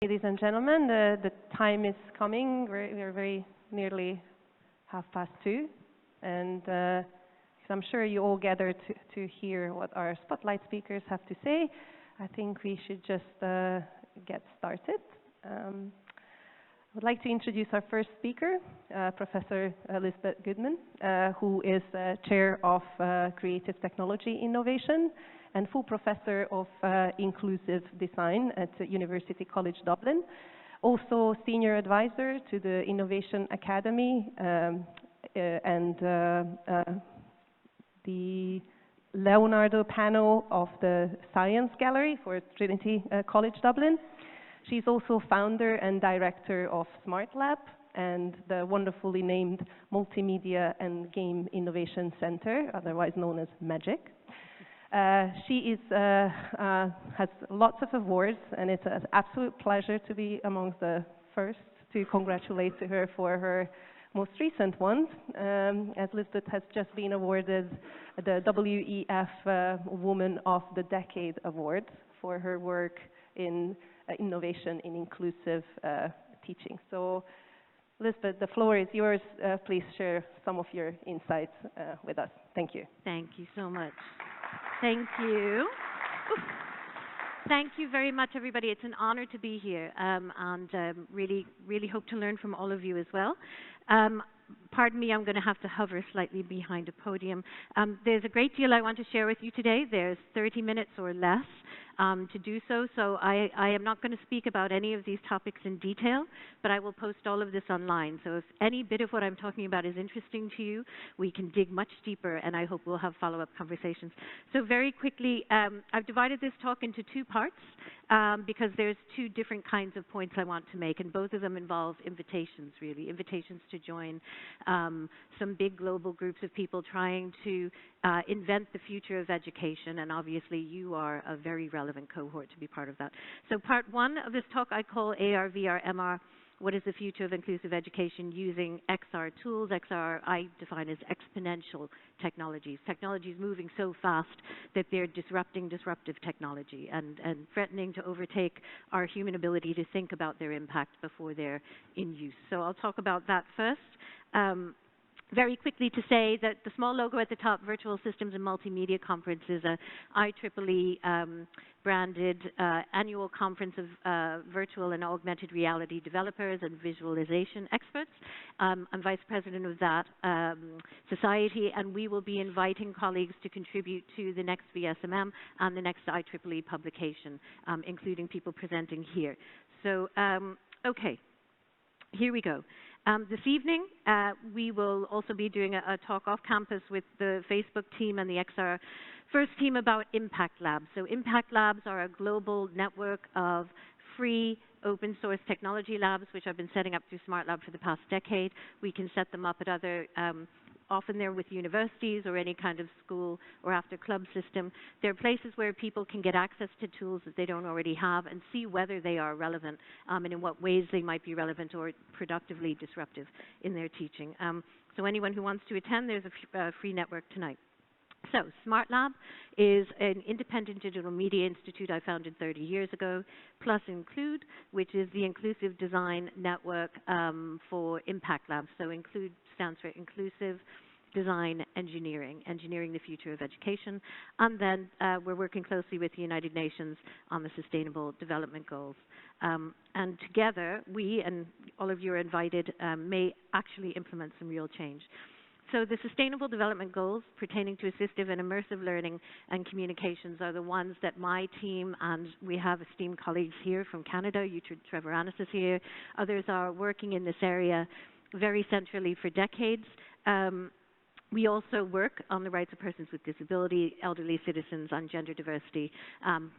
Ladies and gentlemen, the time is coming. We're very nearly 2:30, and I'm sure you all gathered to hear what our spotlight speakers have to say. I think we should just get started. I would like to introduce our first speaker, Professor Lizbeth Goodman, who is Chair of Creative Technology Innovation and full Professor of Inclusive Design at University College Dublin. Also Senior Advisor to the Innovation Academy and the Leonardo panel of the Science Gallery for Trinity College Dublin. She's also founder and director of Smart Lab and the wonderfully named Multimedia and Game Innovation Center, otherwise known as MAGIC. She has lots of awards, and it's an absolute pleasure to be amongst the first to congratulate her for her most recent ones, as Lizbeth has just been awarded the WEF Woman of the Decade Award for her work in innovation in inclusive teaching. So, Lizbeth, the floor is yours. Please share some of your insights with us. Thank you. Thank you so much. Thank you. Thank you very much, everybody. It's an honor to be here, and really hope to learn from all of you as well. Pardon me, I'm going to have to hover slightly behind a podium. There's a great deal I want to share with you today. There's 30 minutes or less to do so. So I am not going to speak about any of these topics in detail, but I will post all of this online. So if any bit of what I'm talking about is interesting to you, we can dig much deeper, and I hope we'll have follow-up conversations. So very quickly, I've divided this talk into two parts because there's two different kinds of points I want to make, and both of them involve invitations, really, invitations to join some big global groups of people trying to invent the future of education, and obviously you are a very relevant cohort to be part of that. So part one of this talk I call AR, VR, MR, what is the future of inclusive education using XR tools? XR I define as exponential technologies. Technologies moving so fast that they're disrupting disruptive technology and threatening to overtake our human ability to think about their impact before they're in use. So I'll talk about that first. Very quickly to say that the small logo at the top, Virtual Systems and Multimedia Conference, is a IEEE branded annual conference of virtual and augmented reality developers and visualization experts. I'm vice president of that society, and we will be inviting colleagues to contribute to the next VSMM and the next IEEE publication, including people presenting here. So, okay, here we go. This evening, we will also be doing a talk off campus with the Facebook team and the XR First team about Impact Labs. So Impact Labs are a global network of free open source technology labs, which I've been setting up through Smart Lab for the past decade. We can set them up at other often they're with universities or any kind of school or after club system. They're places where people can get access to tools that they don't already have and see whether they are relevant and in what ways they might be relevant or productively disruptive in their teaching. So anyone who wants to attend, there's a free network tonight. So Smart Lab is an independent digital media institute I founded 30 years ago, plus Include, which is the inclusive design network for Impact Labs. So Include stands for Inclusive Design Engineering, engineering the future of education. And then we're working closely with the United Nations on the Sustainable Development Goals. And together, we, and all of you are invited, may actually implement some real change. So the Sustainable Development Goals pertaining to assistive and immersive learning and communications are the ones that my team, and we have esteemed colleagues here from Canada, Trevor Annis is here, others are working in this area very centrally for decades. We also work on the rights of persons with disability, elderly citizens, on gender diversity,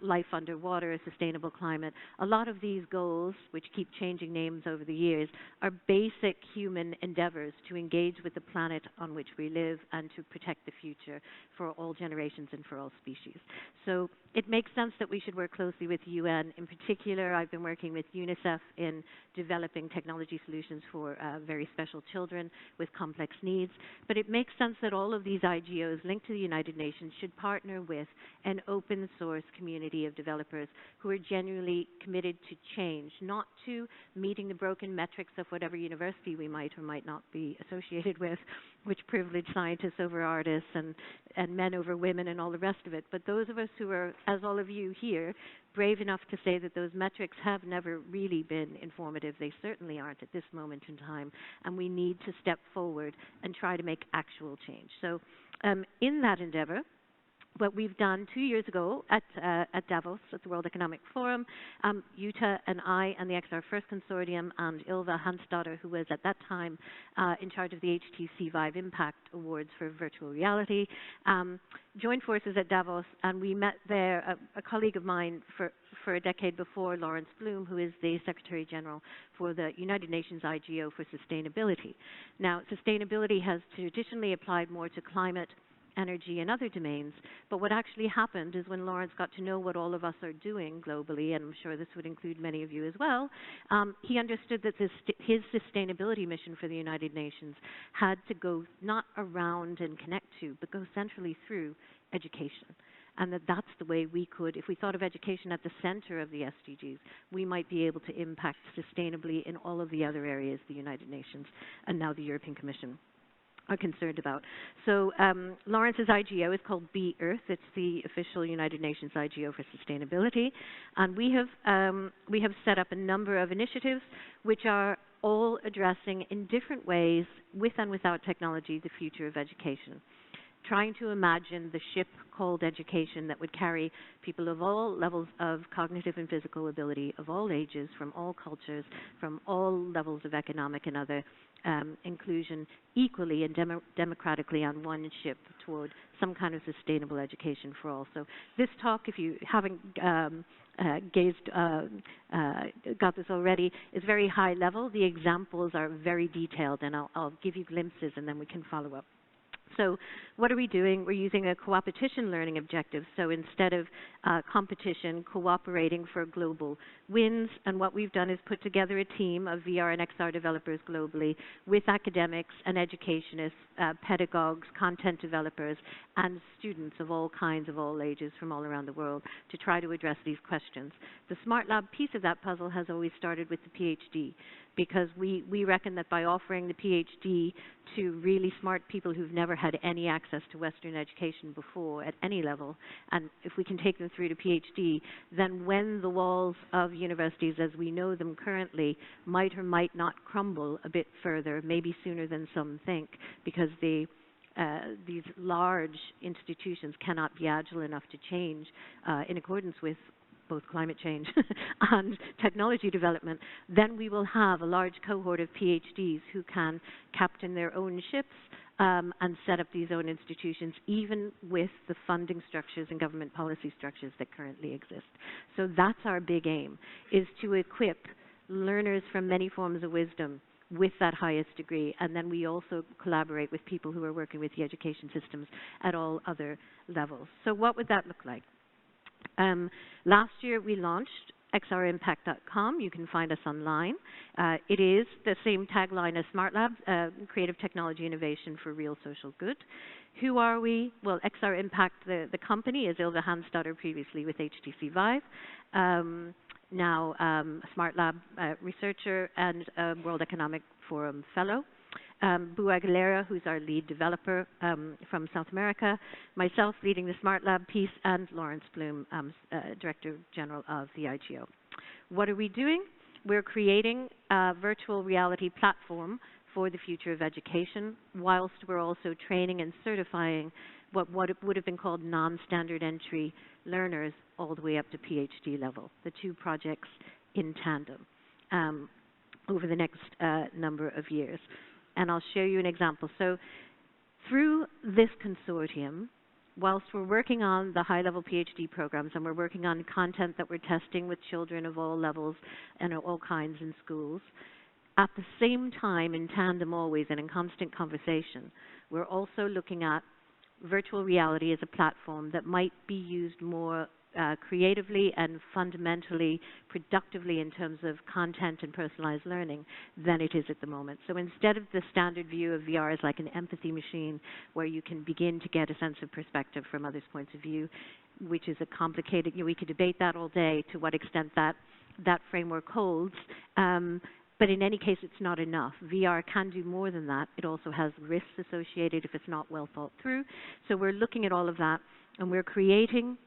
life underwater, sustainable climate. A lot of these goals, which keep changing names over the years, are basic human endeavors to engage with the planet on which we live and to protect the future for all generations and for all species. So it makes sense that we should work closely with UN. In particular, I've been working with UNICEF in developing technology solutions for very special children with complex needs. But it makes sense that all of these IGOs linked to the United Nations should partner with an open source community of developers who are genuinely committed to change, not to meeting the broken metrics of whatever university we might or might not be associated with, which privilege scientists over artists and men over women and all the rest of it. But those of us who are, as all of you here, brave enough to say that those metrics have never really been informative. They certainly aren't at this moment in time, and we need to step forward and try to make actual change. So in that endeavor, what we've done 2 years ago at Davos, at the World Economic Forum, Jutta and I and the XR First Consortium and Ylva Hansdotter, who was at that time in charge of the HTC Vive Impact Awards for virtual reality, joined forces at Davos, and we met there a colleague of mine for a decade before, Lawrence Bloom, who is the Secretary General for the United Nations IGO for Sustainability. Now, sustainability has traditionally applied more to climate, energy and other domains, but what actually happened is when Lawrence got to know what all of us are doing globally, and I'm sure this would include many of you as well, he understood that his sustainability mission for the United Nations had to go not around and connect to, but go centrally through education. And that's the way we could, if we thought of education at the center of the SDGs, we might be able to impact sustainably in all of the other areas the United Nations and now the European Commission are concerned about. So Lawrence's IGO is called Be Earth. It's the official United Nations IGO for sustainability. And we have set up a number of initiatives which are all addressing in different ways, with and without technology, the future of education. Trying to imagine the ship called education that would carry people of all levels of cognitive and physical ability, of all ages, from all cultures, from all levels of economic and other inclusion, equally and democratically on one ship toward some kind of sustainable education for all. So this talk, if you haven't got this already, is very high level. The examples are very detailed, and I'll give you glimpses and then we can follow up. So what are we doing? We're using a coopetition learning objective. So instead of competition, cooperating for global wins. And what we've done is put together a team of VR and XR developers globally with academics and educationists, pedagogues, content developers, and students of all kinds, of all ages from all around the world to try to address these questions. The Smart Lab piece of that puzzle has always started with the PhD, because we reckon that by offering the PhD to really smart people who've never had any access to Western education before at any level, and if we can take them through to PhD, then when the walls of universities as we know them currently might or might not crumble a bit further, maybe sooner than some think, because these large institutions cannot be agile enough to change in accordance with both climate change and technology development, then we will have a large cohort of PhDs who can captain their own ships and set up these own institutions, even with the funding structures and government policy structures that currently exist. So that's our big aim, is to equip learners from many forms of wisdom with that highest degree, and then we also collaborate with people who are working with the education systems at all other levels. So what would that look like? Last year we launched xrimpact.com. You can find us online. It is the same tagline as Smart Labs, creative technology innovation for real social good. Who are we? Well, XR Impact, the company, is Ylva Hansdotter, previously with HTC Vive, now Smart Lab researcher and World Economic Forum fellow. Bu Aguilera, who's our lead developer from South America, myself leading the Smart Lab piece, and Lawrence Bloom, Director General of the IGO. What are we doing? We're creating a virtual reality platform for the future of education, whilst we're also training and certifying what would have been called non-standard entry learners all the way up to PhD level, the two projects in tandem over the next number of years. And I'll show you an example. So through this consortium, whilst we're working on the high-level PhD programs and we're working on content that we're testing with children of all levels and all kinds in schools, at the same time, in tandem always and in constant conversation, we're also looking at virtual reality as a platform that might be used more creatively and fundamentally, productively in terms of content and personalized learning than it is at the moment. So instead of the standard view of VR as like an empathy machine where you can begin to get a sense of perspective from others' points of view, which is a complicated, we could debate that all day to what extent that framework holds. But in any case, it's not enough. VR can do more than that. It also has risks associated if it's not well thought through. So we're looking at all of that, and we're creating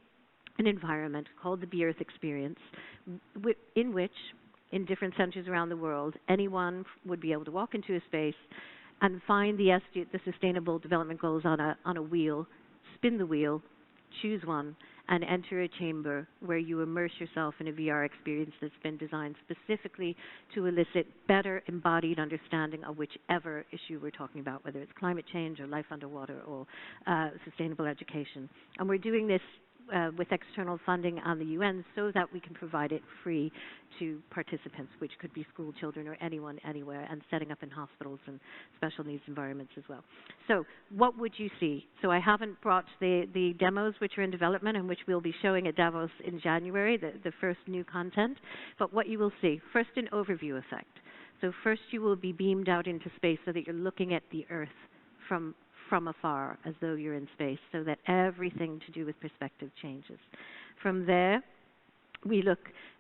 an environment called the Be Earth Experience, in which, in different centers around the world, anyone would be able to walk into a space and find the Sustainable Development Goals on a wheel, spin the wheel, choose one, and enter a chamber where you immerse yourself in a VR experience that's been designed specifically to elicit better embodied understanding of whichever issue we're talking about, whether it's climate change or life underwater or sustainable education. And we're doing this with external funding on the UN so that we can provide it free to participants, which could be school children or anyone, anywhere, and setting up in hospitals and special needs environments as well. So what would you see? So I haven't brought the demos which are in development and which we'll be showing at Davos in January, the first new content, but what you will see, first an overview effect. So first you will be beamed out into space so that you're looking at the Earth from afar, as though you're in space, so that everything to do with perspective changes. From there, we look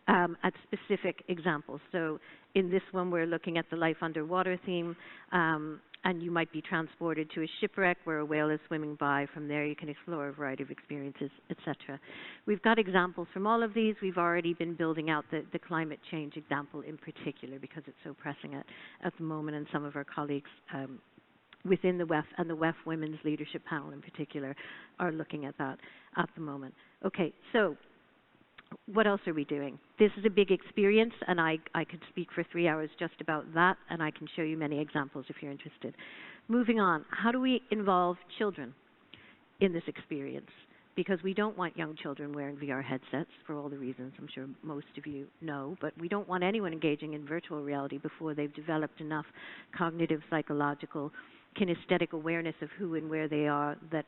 at specific examples. So in this one, we're looking at the life underwater theme, and you might be transported to a shipwreck where a whale is swimming by. From there, you can explore a variety of experiences, etc. We've got examples from all of these. We've already been building out the climate change example in particular because it's so pressing at the moment, and some of our colleagues within the WEF and the WEF Women's Leadership Panel in particular are looking at that at the moment. Okay, so what else are we doing? This is a big experience, and I could speak for 3 hours just about that, and I can show you many examples if you're interested. Moving on, how do we involve children in this experience? Because we don't want young children wearing VR headsets for all the reasons I'm sure most of you know, but we don't want anyone engaging in virtual reality before they've developed enough cognitive, psychological, kinesthetic awareness of who and where they are that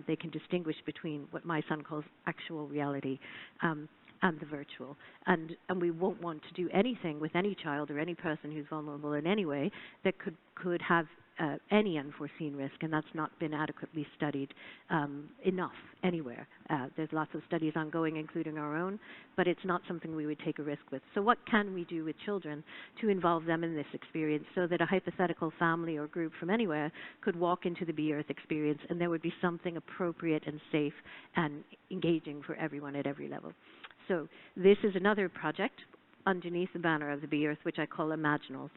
they can distinguish between what my son calls actual reality and the virtual. And we won't want to do anything with any child or any person who's vulnerable in any way that could have any unforeseen risk, and that's not been adequately studied enough anywhere. There's lots of studies ongoing, including our own, but it's not something we would take a risk with. So what can we do with children to involve them in this experience so that a hypothetical family or group from anywhere could walk into the Be Earth experience and there would be something appropriate and safe and engaging for everyone at every level? So this is another project underneath the banner of the Be Earth, which I call Imaginals.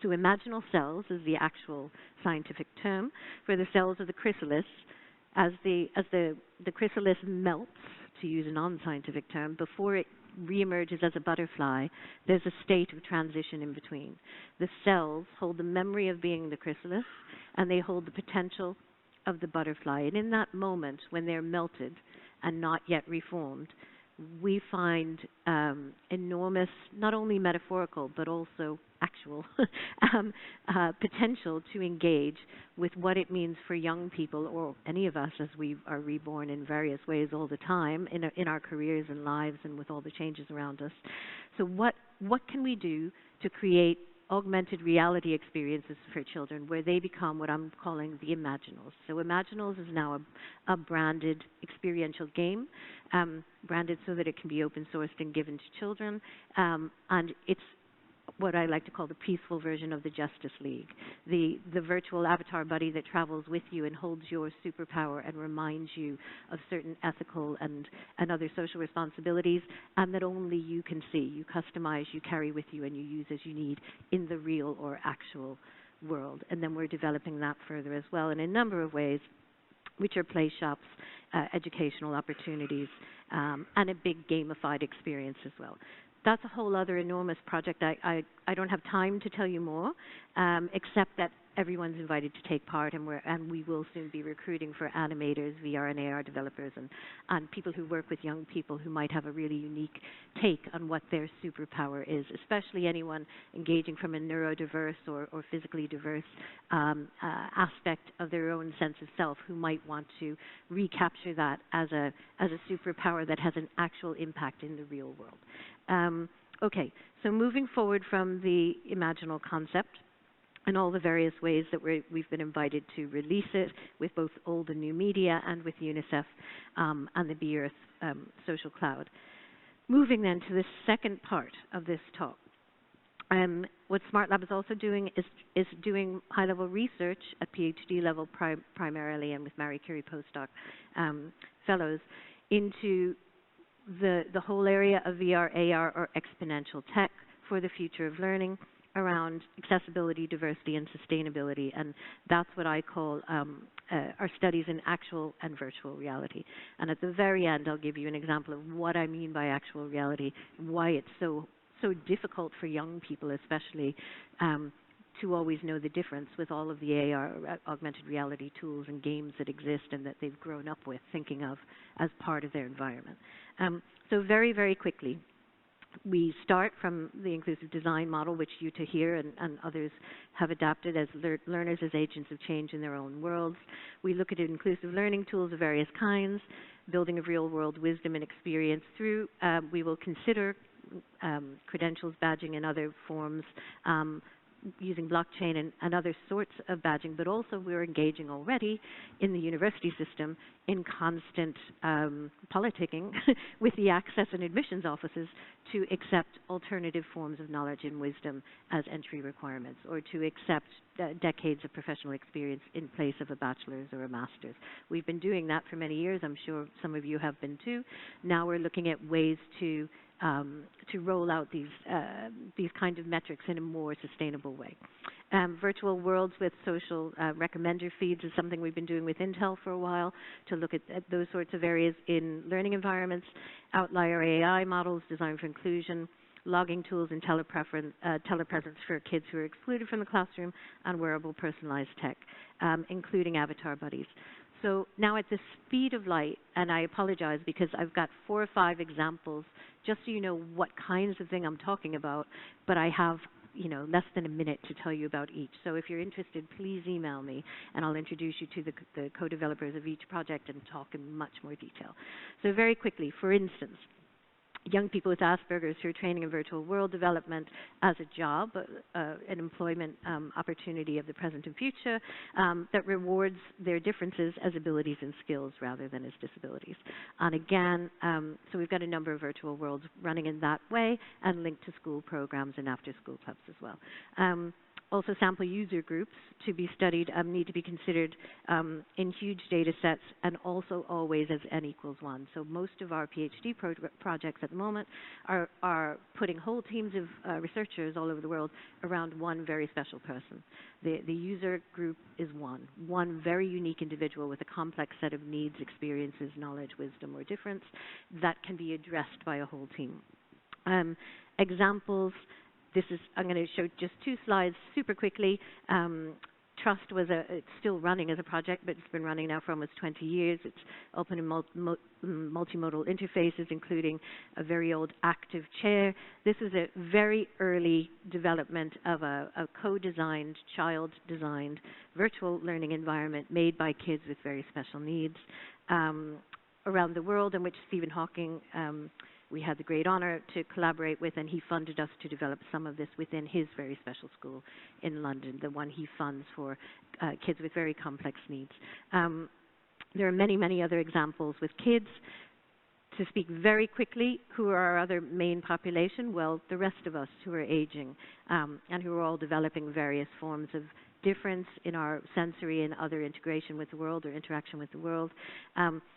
So imaginal cells is the actual scientific term for the cells of the chrysalis. As the chrysalis melts, to use a non-scientific term, before it reemerges as a butterfly, there's a state of transition in between. The cells hold the memory of being the chrysalis, and they hold the potential of the butterfly. And in that moment, when they're melted and not yet reformed, we find enormous, not only metaphorical, but also actual potential to engage with what it means for young people, or any of us as we are reborn in various ways all the time in our careers and lives and with all the changes around us. So what can we do to create augmented reality experiences for children where they become what I'm calling the Imaginals? So Imaginals is now a branded experiential game, branded so that it can be open sourced and given to children, and it's what I like to call the peaceful version of the Justice League, the virtual avatar buddy that travels with you and holds your superpower and reminds you of certain ethical and other social responsibilities, and that only you can see. You customize, you carry with you, and you use as you need in the real or actual world. And then we're developing that further as well in a number of ways, which are play shops, educational opportunities, and a big gamified experience as well. That's a whole other enormous project. I don't have time to tell you more, except that everyone's invited to take part, and we will soon be recruiting for animators, VR and AR developers, and people who work with young people who might have a really unique take on what their superpower is, especially anyone engaging from a neurodiverse or physically diverse aspect of their own sense of self, who might want to recapture that as a superpower that has an actual impact in the real world. Okay, so moving forward from the imaginal concept and all the various ways that we've been invited to release it with both old and new media and with UNICEF and the Be Earth social cloud. Moving then to the second part of this talk. What Smart Lab is also doing is doing high-level research at PhD level primarily, and with Marie Curie postdoc fellows, into the whole area of VR, AR, or exponential tech for the future of learning around accessibility, diversity, and sustainability. And that's what I call our studies in actual and virtual reality. And at the very end, I'll give you an example of what I mean by actual reality, why it's so difficult for young people especially to always know the difference with all of the AR, augmented reality tools and games that exist and that they've grown up with thinking of as part of their environment. So very, very quickly, we start from the inclusive design model, which Yuta here and others have adapted as learners as agents of change in their own worlds. We look at inclusive learning tools of various kinds, building of real-world wisdom and experience through. We will consider credentials, badging, and other forms, using blockchain and other sorts of badging, but also we're engaging already in the university system in constant politicking with the access and admissions offices to accept alternative forms of knowledge and wisdom as entry requirements, or to accept decades of professional experience in place of a bachelor's or a master's. We've been doing that for many years. I'm sure some of you have been too. Now we're looking at ways to roll out these kind of metrics in a more sustainable way. Virtual worlds with social recommender feeds is something we've been doing with Intel for a while, to look at those sorts of areas in learning environments. Outlier AI models designed for inclusion, logging tools and telepresence for kids who are excluded from the classroom, and wearable personalized tech, including avatar buddies. So now at the speed of light, and I apologize because I've got 4 or 5 examples just so you know what kinds of thing I'm talking about, but I have less than a minute to tell you about each. So if you're interested, please email me and I'll introduce you to the co-developers of each project and talk in much more detail. So very quickly, for instance, young people with Asperger's who are training in virtual world development as a job, an employment opportunity of the present and future that rewards their differences as abilities and skills rather than as disabilities. And again, so we've got a number of virtual worlds running in that way and linked to school programs and after-school clubs as well. Also, sample user groups to be studied need to be considered in huge data sets, and also always as n equals 1. So most of our PhD projects at the moment are putting whole teams of researchers all over the world around one very special person. The user group is one very unique individual with a complex set of needs, experiences, knowledge, wisdom, or difference that can be addressed by a whole team. I'm going to show just 2 slides super quickly. Trust it's still running as a project, but it's been running now for almost 20 years. It's open and multimodal interfaces, including a very old active chair. This is a very early development of a co-designed, child-designed virtual learning environment made by kids with very special needs around the world, in which Stephen Hawking we had the great honor to collaborate with, and he funded us to develop some of this within his very special school in London, the one he funds for kids with very complex needs. There are many, many other examples with kids. To speak very quickly, who are our other main population? Well, the rest of us who are aging and who are all developing various forms of difference in our sensory and other integration with the world or interaction with the world.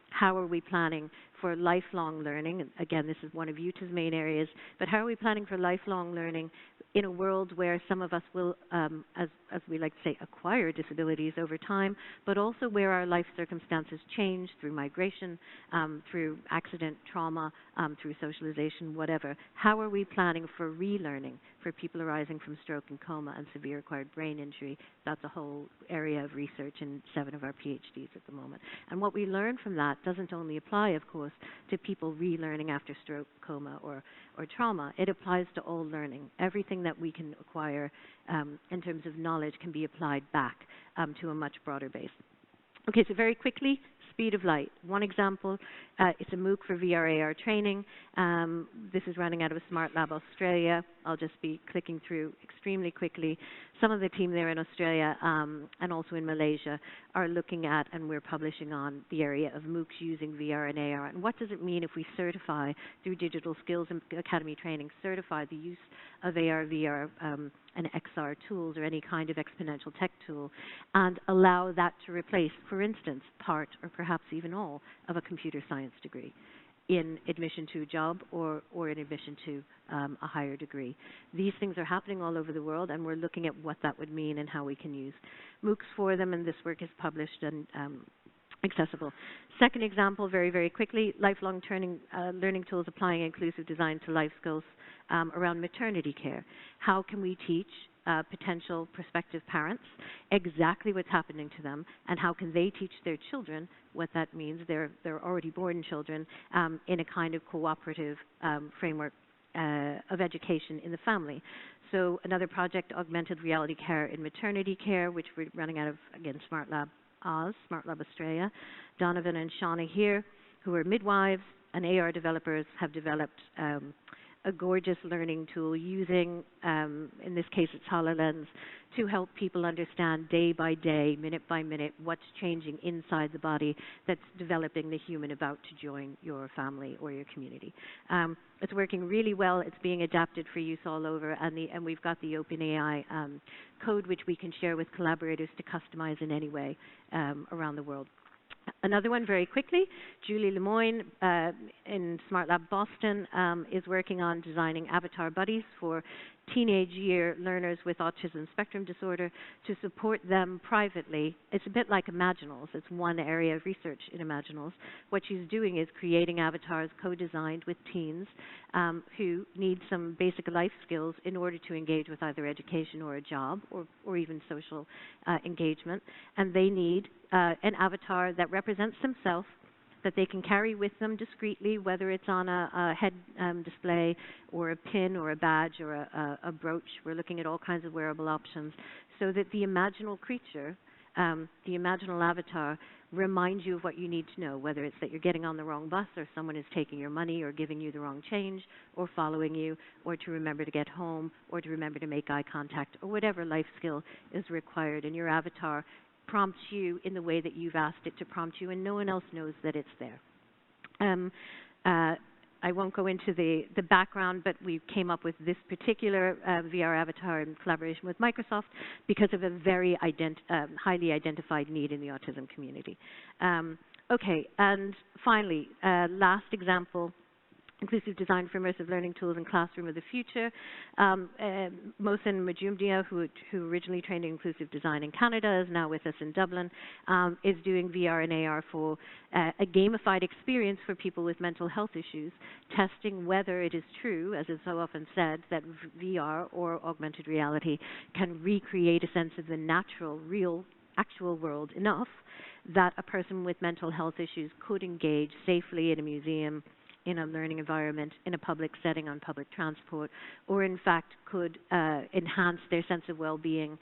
How are we planning for lifelong learning? And again, this is one of Utah's main areas, but how are we planning for lifelong learning in a world where some of us will, as we like to say, acquire disabilities over time, but also where our life circumstances change through migration, through accident, trauma, through socialization, whatever. How are we planning for relearning for people arising from stroke and coma and severe acquired brain injury? That's a whole area of research in 7 of our PhDs at the moment. And what we learn from that doesn't only apply, of course, to people relearning after stroke, coma, or trauma. It applies to all learning. Everything that we can acquire in terms of knowledge can be applied back to a much broader base. Okay, so very quickly, speed of light. One example, it's a MOOC for VR/AR training. This is running out of a Smart Lab Australia. I'll just be clicking through extremely quickly. Some of the team there in Australia and also in Malaysia are looking at, and we're publishing on, the area of MOOCs using VR and AR. And what does it mean if we certify, through Digital Skills Academy training, certify the use of AR, VR, and XR tools or any kind of exponential tech tool, and allow that to replace, for instance, part or perhaps even all of a computer science degree in admission to a job or in admission to a higher degree. These things are happening all over the world, and we're looking at what that would mean and how we can use MOOCs for them, and this work is published and accessible. Second example, very, very quickly, lifelong learning tools applying inclusive design to life skills around maternity care. How can we teach potential prospective parents exactly what's happening to them, and how can they teach their children what that means, their already born children, in a kind of cooperative framework of education in the family. So another project, Augmented Reality Care in Maternity Care, which we're running out of, again, Smart Lab Oz, Smart Lab Australia. Donovan and Shauna here, who are midwives and AR developers, have developed a gorgeous learning tool using, in this case it's HoloLens, to help people understand day by day, minute by minute, what's changing inside the body that's developing the human about to join your family or your community. It's working really well. It's being adapted for use all over, and we've got the OpenAI code which we can share with collaborators to customize in any way around the world. Another one, very quickly, Julie Lemoyne in Smart Lab Boston is working on designing avatar buddies for teenage year learners with autism spectrum disorder to support them privately. It's a bit like Imaginals. It's one area of research in Imaginals. What she's doing is creating avatars co-designed with teens who need some basic life skills in order to engage with either education or a job or even social engagement. And they need an avatar that represents themselves, that they can carry with them discreetly, whether it's on a head display or a pin or a badge or a brooch. We're looking at all kinds of wearable options so that the imaginal creature, the imaginal avatar, reminds you of what you need to know, whether it's that you're getting on the wrong bus or someone is taking your money or giving you the wrong change or following you, or to remember to get home or to remember to make eye contact, or whatever life skill is required. And your avatar prompts you in the way that you've asked it to prompt you, and no one else knows that it's there. I won't go into the background, but we came up with this particular VR avatar in collaboration with Microsoft because of a very highly identified need in the autism community. Okay, and finally, last example, inclusive design for immersive learning tools in classroom of the future. Mohsen Majumdia, who originally trained in inclusive design in Canada, is now with us in Dublin, is doing VR and AR for a gamified experience for people with mental health issues, testing whether it is true, as is so often said, that VR or augmented reality can recreate a sense of the natural, real, actual world enough that a person with mental health issues could engage safely in a museum, in a learning environment, in a public setting on public transport, or in fact could enhance their sense of well-being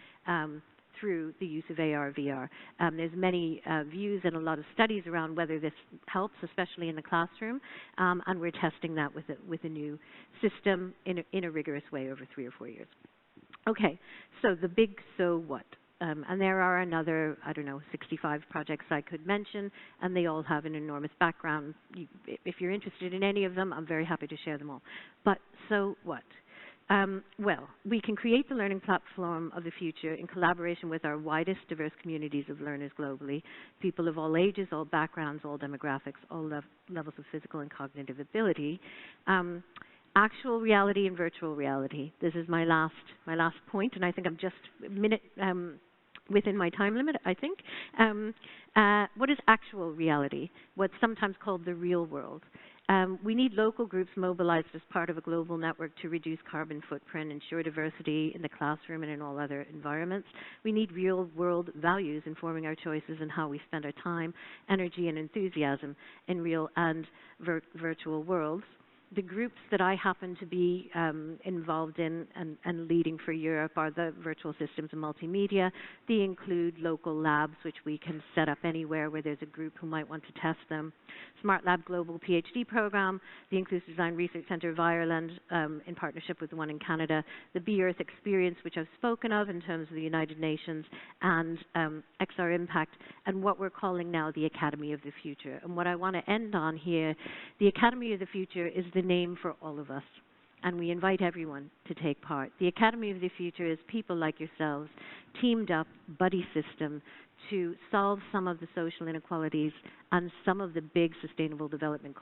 through the use of AR, VR. There's many views and a lot of studies around whether this helps, especially in the classroom, and we're testing that with a new system in a rigorous way over 3 or 4 years. Okay, so the big so what? And there are another, 65 projects I could mention, and they all have an enormous background. If you're interested in any of them, I'm very happy to share them all. But so what? Well, we can create the learning platform of the future in collaboration with our widest diverse communities of learners globally, people of all ages, all backgrounds, all demographics, all levels of physical and cognitive ability. Actual reality and virtual reality. This is my last point, and I think I'm just a minute within my time limit, I think. What is actual reality? What's sometimes called the real world. We need local groups mobilized as part of a global network to reduce carbon footprint, ensure diversity in the classroom and in all other environments. We need real-world values informing our choices and how we spend our time, energy, and enthusiasm in real and virtual worlds. The groups that I happen to be involved in and leading for Europe are the virtual systems and multimedia. They include local labs, which we can set up anywhere where there's a group who might want to test them. Smart Lab Global PhD program, the Inclusive Design Research Centre of Ireland in partnership with the one in Canada, the Be Earth Experience, which I've spoken of in terms of the United Nations, and XR Impact, and what we're calling now the Academy of the Future. And what I want to end on here, the Academy of the Future is the name for all of us, and we invite everyone to take part. The Academy of the Future is people like yourselves, teamed up, buddy system, to solve some of the social inequalities and some of the big sustainable development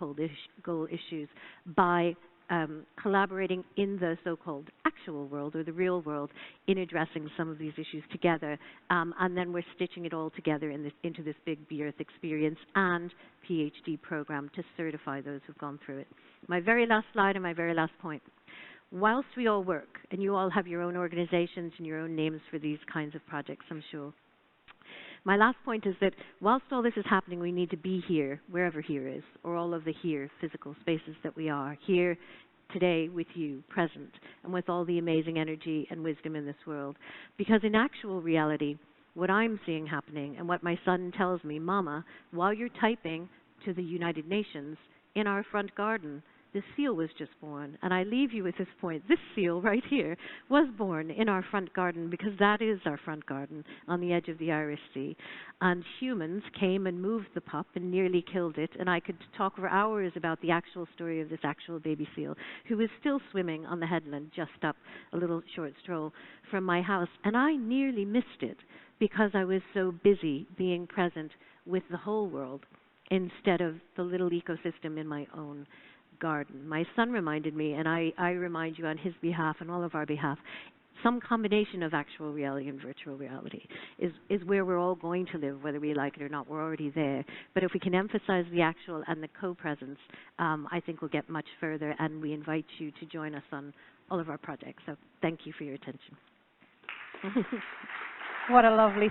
goal issues by collaborating in the so-called actual world or the real world in addressing some of these issues together. And then we're stitching it all together into this big Be Earth experience and PhD program to certify those who've gone through it. My very last slide and my very last point. Whilst we all work, and you all have your own organizations and your own names for these kinds of projects, I'm sure, my last point is that whilst all this is happening, we need to be here, wherever here is, or all of the here physical spaces that we are, here today with you, present, and with all the amazing energy and wisdom in this world. Because in actual reality, what I'm seeing happening and what my son tells me, Mama, while you're typing to the United Nations, in our front garden, this seal was just born. And I leave you with this point. This seal right here was born in our front garden because that is our front garden on the edge of the Irish Sea. And humans came and moved the pup and nearly killed it. And I could talk for hours about the actual story of this actual baby seal who is still swimming on the headland just up a little short stroll from my house. And I nearly missed it because I was so busy being present with the whole world instead of the little ecosystem in my own garden. My son reminded me, and I remind you on his behalf and all of our behalf, some combination of actual reality and virtual reality is where we're all going to live, whether we like it or not. We're already there. But if we can emphasize the actual and the co-presence, I think we'll get much further, and we invite you to join us on all of our projects. So thank you for your attention. What a lovely